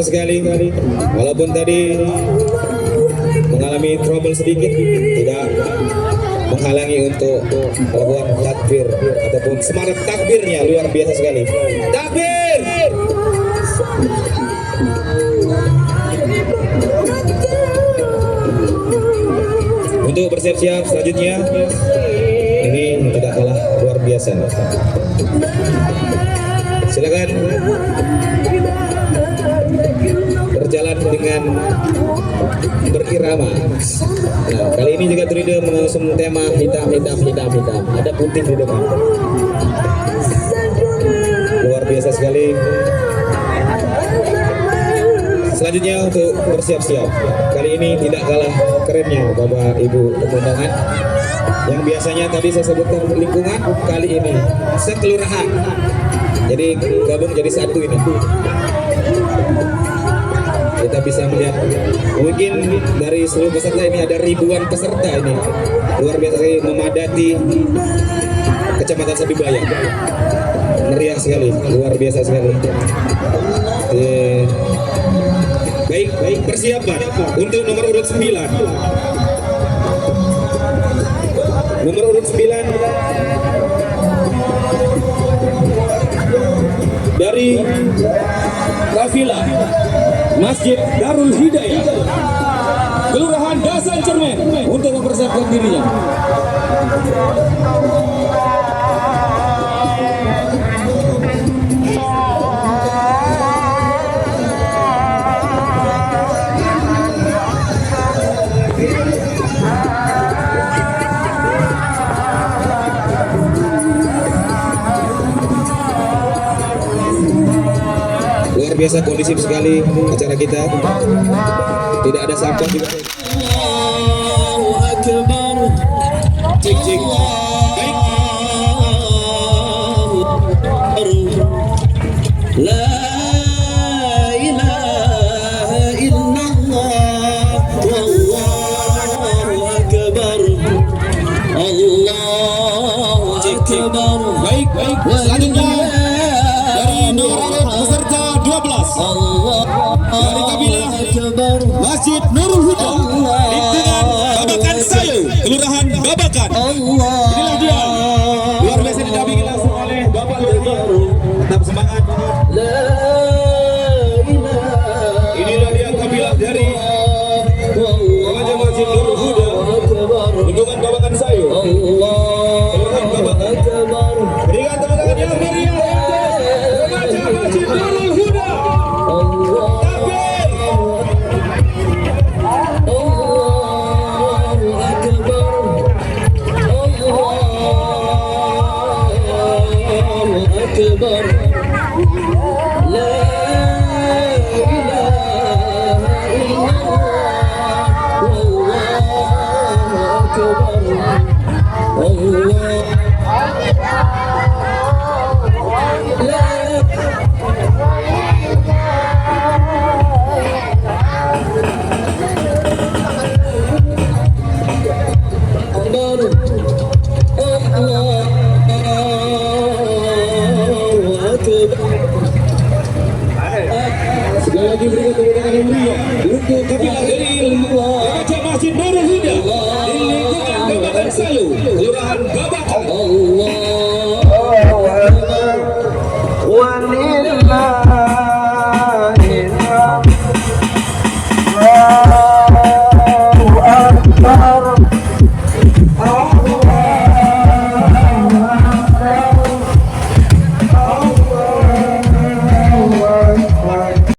sekali, walaupun tadi mengalami trouble sedikit, tidak menghalangi untuk melakukan takbir ataupun semangat takbirnya luar biasa sekali. Takbir! Untuk bersiap-siap selanjutnya, ini tidak kalah luar biasa. Silakan berjalan dengan berirama. Nah, kali ini juga Tride mengusung tema hitam. Ada putih di depan. Luar biasa sekali. Selanjutnya untuk bersiap-siap. Kali ini tidak kalah kerennya Bapak Ibu pemandangan. Yang biasanya tadi saya sebutkan lingkungan, kali ini sekelurahan. Jadi gabung jadi satu ini. Kita bisa melihat mungkin dari seluruh peserta ini ada ribuan peserta ini. Luar biasa sekali memadati Kecamatan Sabibaya. Meriah sekali, luar biasa sekali. Baik, persiapan untuk nomor urut 9. Nomor urut 9 dari kafilah Masjid Darul Hidayah Kelurahan Dasan Cermen untuk mempersiapkan dirinya. Luar biasa kondisif sekali acara kita. Tidak ada sampah juga. Allahu Akbar. Cek. Baik. La ilaha illallah. Wallahu Akbar. Allahu Akbar. Baik. Selanjutnya dari nomor peserta 12 dari kabilah Masjid Nurul Huda, lingkungan Babakan Sayu, Kelurahan Babakan. Inilah dia, luar biasa didampingi langsung oleh Bapak Luhur. Tetap semangat. Inilah dia kabilah dari Masjid Nurul Huda, lingkungan Babakan Sayu, Kelurahan Babakan. Berikan tepuk tangan yang meriah. Masjid Nurul Huda. Sekali lagi berikan tepuk tangan yang meriah untuk kabilah dari Remaja Masjid Nurul Huda di lingkungan Babakan Sayu, Kelurahan Babakan. Allahu Akbar.